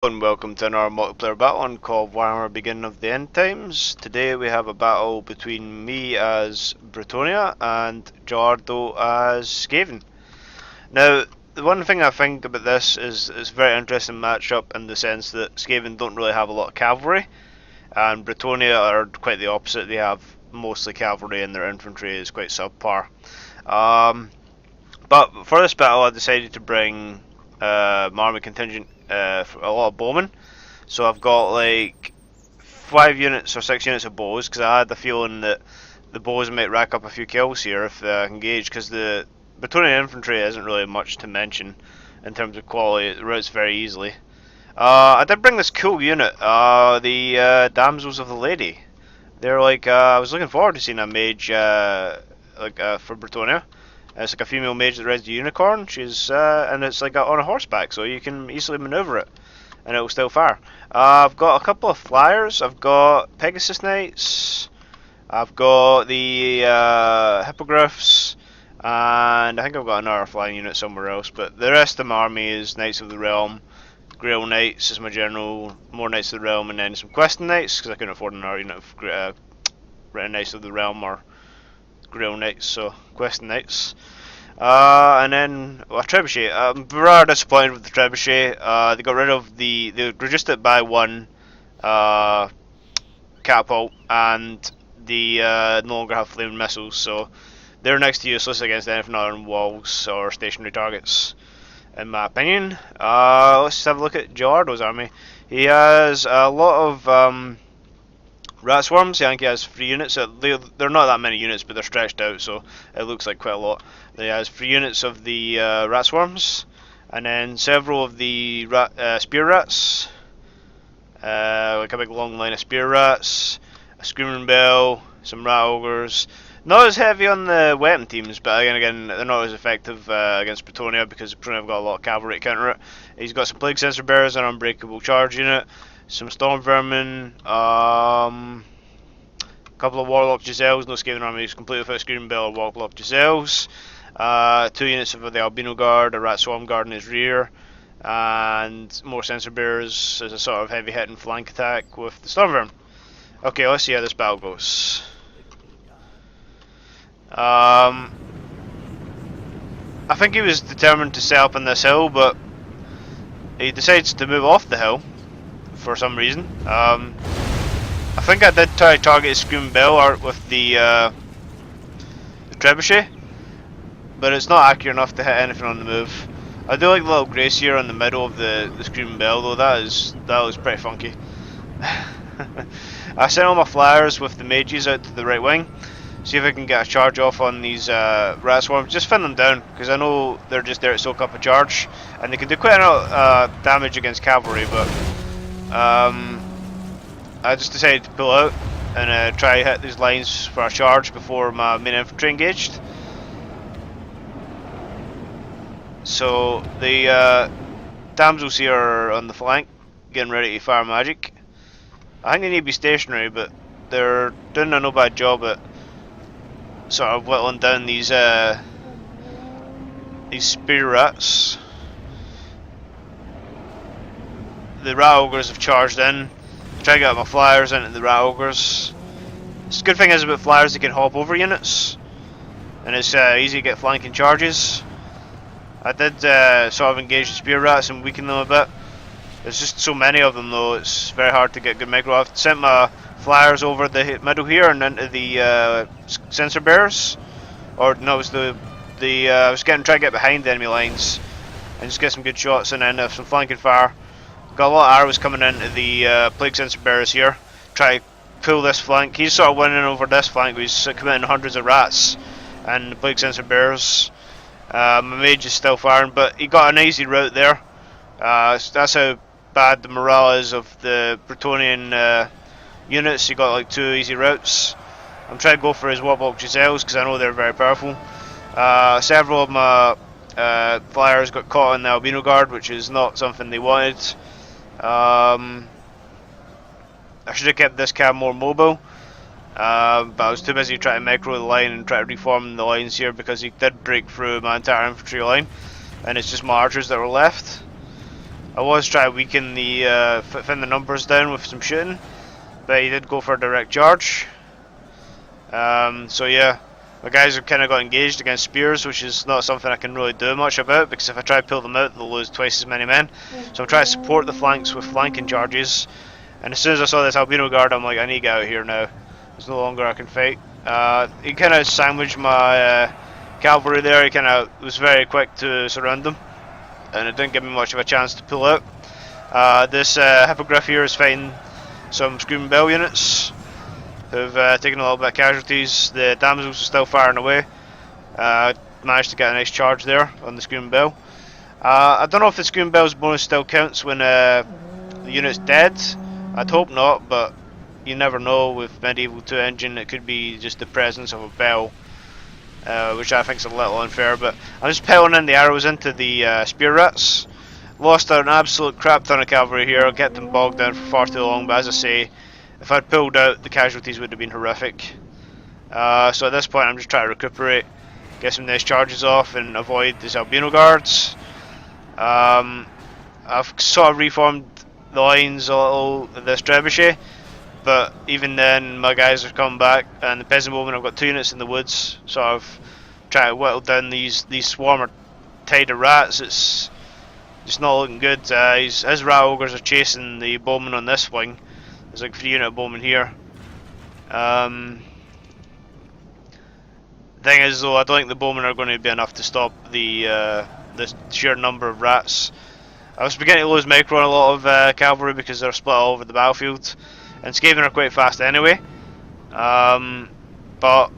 And welcome to another multiplayer battle on called Warhammer Beginning of the End Times. Today we have a battle between me as Bretonnia and Giordo as Skaven. Now, the one thing I think about this is it's a very interesting matchup in the sense that Skaven don't really have a lot of cavalry, and Bretonnia are quite the opposite. They have mostly cavalry and their infantry is quite subpar. But for this battle I decided to bring my army contingent for a lot of bowmen. So I've got like 5 units or 6 units of bows because I had the feeling that the bows might rack up a few kills here if I engage, because the Bretonian infantry isn't really much to mention in terms of quality. It routes very easily. I did bring this cool unit, the Damsels of the Lady. They're like, I was looking forward to seeing a mage for Bretonia. It's like a female mage that rides a unicorn. And it's like on a horseback, so you can easily maneuver it, and it will still fire. I've got a couple of flyers. I've got Pegasus Knights. I've got the Hippogriffs, and I think I've got another flying unit somewhere else. But the rest of my army is Knights of the Realm. Grail Knights is my general. More Knights of the Realm, and then some Questing Knights because I couldn't afford another unit of Knights of the Realm or Grail Knights, so Questing Knights. And then a trebuchet. I'm rather disappointed with the trebuchet. They got rid of they reduced it by one catapult, and they no longer have flaming missiles, so they're next to useless against anything other than walls or stationary targets, in my opinion. Let's have a look at Giordo's army. He has a lot of rat swarms. I think he has 3 units. They're not that many units, but they're stretched out, so it looks like quite a lot. He has 3 units of the rat swarms, and then several of the spear rats, like a big long line of spear rats, a screaming bell, some rat ogres. Not as heavy on the weapon teams, but again, they're not as effective against Bretonnia because Bretonnia have got a lot of cavalry to counter it. He's got some plague sensor bearers, an unbreakable charge unit, some storm vermin, a couple of warlock Giselles. No Skaven army is completely without screaming bell or warlock Giselles. 2 units of the albino guard, a rat swarm guard in his rear, and more sensor bearers as a sort of heavy hitting flank attack with the storm vermin. Okay, let's see how this battle goes. I think he was determined to set up on this hill, but he decides to move off the hill for some reason. I think I did try to target his Screaming Bell with the trebuchet, but it's not accurate enough to hit anything on the move. I do like the little glacier in the middle of the Screaming Bell though. That was pretty funky. I sent all my flyers with the mages out to the right wing. See if I can get a charge off on these rat swarms. Just fin them down, because I know they're just there to soak up a charge, and they can do quite a lot of damage against cavalry, but I just decided to pull out and try to hit these lines for a charge before my main infantry engaged. So the damsels here are on the flank, getting ready to fire magic. I think they need to be stationary, but they're doing a no bad job at sort of whittling down these spear rats. The rat ogres have charged in. Try to get my flyers into the rat ogres. The good thing is about flyers, they can hop over units, and it's easy to get flanking charges. I did sort of engage the spear rats and weaken them a bit. There's just so many of them though, it's very hard to get good micro. I've sent my flyers over the middle here and into the sensor bearers. Or no, it was I was trying to get behind the enemy lines and just get some good shots, and then some flanking fire. Got a lot of arrows coming into the plague sensor bearers here. Try to pull this flank. He's sort of winning over this flank, but he's committing hundreds of rats and the plague sensor bearers. My mage is still firing, but he got an easy route there. That's how bad the morale is of the Bretonian units. He got like 2 easy routes. I'm trying to go for his warlock Giselles because I know they're very powerful. Several of my flyers got caught in the albino guard, which is not something they wanted. I should have kept this cab more mobile, but I was too busy trying to micro the line and try to reform the lines here because he did break through my entire infantry line, and it's just my archers that were left. I was trying to weaken the thin the numbers down with some shooting, but he did go for a direct charge. So yeah, my guys have kind of got engaged against spears, which is not something I can really do much about, because if I try to pull them out, they'll lose twice as many men. So I'm trying to support the flanks with flanking charges, and as soon as I saw this albino guard, I'm like, I need to get out of here now. There's no longer I can fight. He kind of sandwiched my cavalry there. He kind of was very quick to surround them, and it didn't give me much of a chance to pull out. This hippogriff here is fighting some Screaming Bell units who've taken a little bit of casualties. The damsels are still firing away. Managed to get a nice charge there on the Screaming Bell. I don't know if the Screaming Bell's bonus still counts when the unit's dead. I'd hope not, but you never know with Medieval 2 engine. It could be just the presence of a bell, which I think is a little unfair. But I'm just pelting in the arrows into the spear rats. Lost an absolute crap ton of cavalry here. I'll get them bogged down for far too long, but as I say, if I'd pulled out, the casualties would have been horrific. So at this point I'm just trying to recuperate, get some nice charges off and avoid these albino guards. I've sort of reformed the lines a little of this trebuchet, but even then my guys are coming back, and the present moment I've got 2 units in the woods, so I've tried to whittle down these swarm or tide of rats. It's just not looking good. His rat ogres are chasing the bowmen on this wing. There's like 3 unit of bowmen here. Thing is though, I don't think the bowmen are going to be enough to stop the sheer number of rats. I was beginning to lose micro on a lot of cavalry because they're split all over the battlefield, and skaven are quite fast anyway. But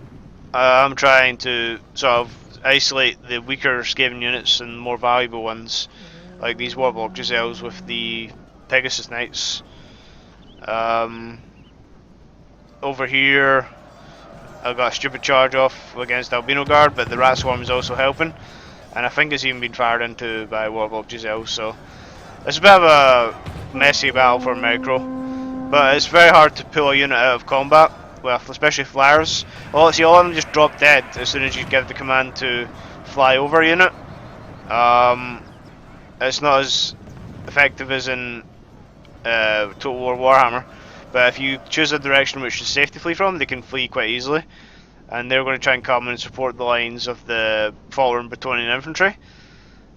I'm trying to sort of isolate the weaker skaven units and more valuable ones, like these warlock Giselles with the Pegasus Knights. Over here I got a stupid charge off against Albino Guard, but the rat swarm is also helping, and I think it's even been fired into by warlock Giselle, so it's a bit of a messy battle for micro, but it's very hard to pull a unit out of combat, well, especially flyers. Well, see, all of them just drop dead as soon as you give the command to fly over a unit. It's not as effective as in Total War Warhammer, but if you choose a direction which is safe to flee from, they can flee quite easily, and they're going to try and come and support the lines of the fallen Bretonnian infantry.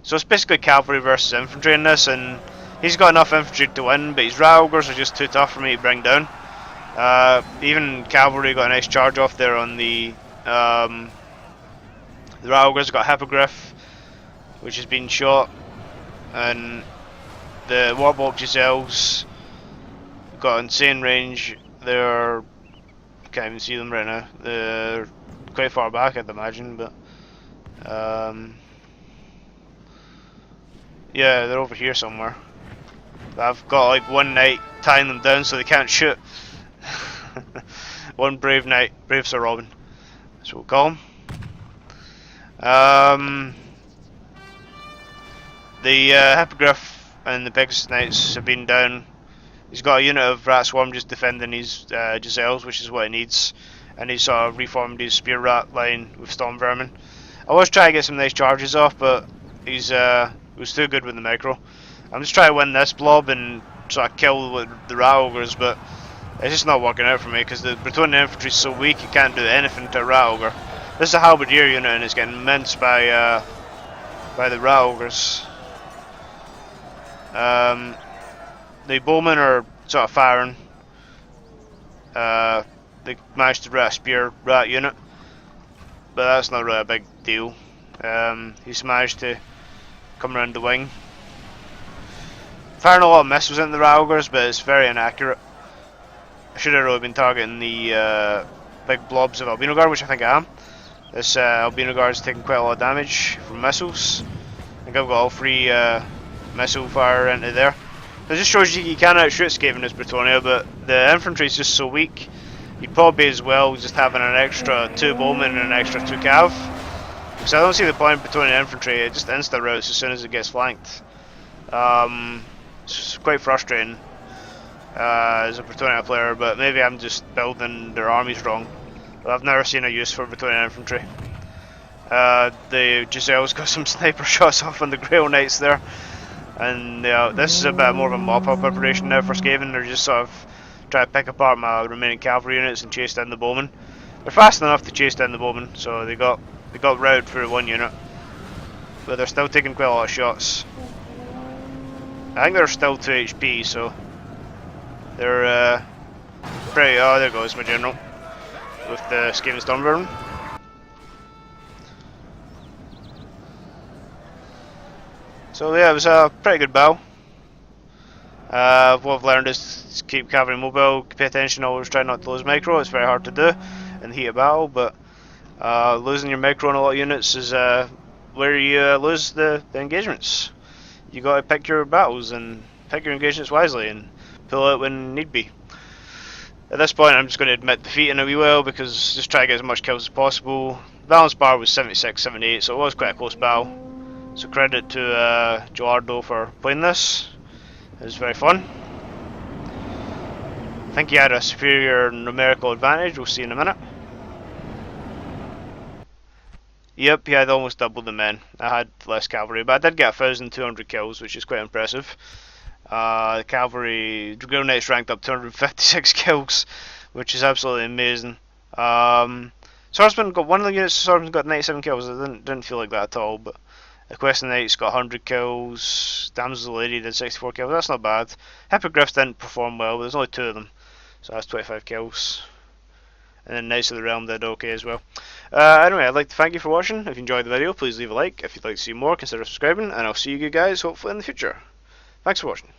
So it's basically cavalry versus infantry in this, and he's got enough infantry to win, but his rat ogres are just too tough for me to bring down. Even cavalry got a nice charge off there on the rat ogres. Got hippogriff, which has been shot, and the warlock Giselles got insane range. They're, can't even see them right now. They're quite far back, I'd imagine, but yeah, they're over here somewhere. I've got like one knight tying them down so they can't shoot. One brave knight, brave Sir Robin, that's what we'll call him. The hippogriff and the Pegasus Knights have been down. He's got a unit of rat swarm just defending his Giselles, which is what he needs, and he's sort of reformed his spear rat line with storm vermin. I was trying to get some nice charges off, but he's was too good with the micro. I'm just trying to win this blob and sort of kill the rat ogres, but it's just not working out for me because the Bretonnian infantry is so weak you can't do anything to a rat ogre. This is a halberdier unit and it's getting minced by the rat ogres. The bowmen are sort of firing. They managed to rat a spear rat unit, but that's not really a big deal. He's managed to come around the wing. Firing a lot of missiles into the rat ogres, but it's very inaccurate. I should have really been targeting the big blobs of albino guard, which I think I am. This albino guard is taking quite a lot of damage from missiles. I think I've got all 3 missile fire into there. So it just shows you can outshoot Skaven as Bretonnia, but the infantry is just so weak. You'd probably as well just having an extra 2 bowmen and an extra 2 cav. Because I don't see the point in Bretonnian infantry, it just insta routes as soon as it gets flanked. It's quite frustrating as a Bretonnia player, but maybe I'm just building their armies wrong. But I've never seen a use for Bretonnian infantry. The Giselles got some sniper shots off on the Grail Knights there. And this is a bit more of a mop-up operation now for Skaven. They're just sort of trying to pick apart my remaining cavalry units and chase down the bowmen. They're fast enough to chase down the bowmen, so they got routed for one unit, but they're still taking quite a lot of shots. I think they're still 2 HP, so they're pretty. Oh, there goes my general with the Skaven Stormburn. So yeah, it was a pretty good battle. What I've learned is to keep cavalry mobile, pay attention, always try not to lose micro. It's very hard to do in the heat of battle, but losing your micro on a lot of units is where you lose the engagements. You got to pick your battles and pick your engagements wisely and pull out when need be. At this point, I'm just going to admit defeat in a wee while because just try to get as much kills as possible. Balance bar was 76, 78, so it was quite a close battle. So credit to Joardo for playing this. It was very fun. I think he had a superior numerical advantage. We'll see in a minute. Yep, he had almost double the men. I had less cavalry, but I did get 1,200 kills, which is quite impressive. The cavalry, Dragoon Knights ranked up 256 kills, which is absolutely amazing. Swordsman got one of the units. Swordsman got 97 kills. I didn't feel like that at all, but the Questing Knights got 100 kills. Damsel Lady did 64 kills. That's not bad. Hippogriffs didn't perform well, but there's only 2 of them, so that's 25 kills. And then Knights of the Realm did okay as well. Anyway, I'd like to thank you for watching. If you enjoyed the video, please leave a like. If you'd like to see more, consider subscribing, and I'll see you guys hopefully in the future. Thanks for watching.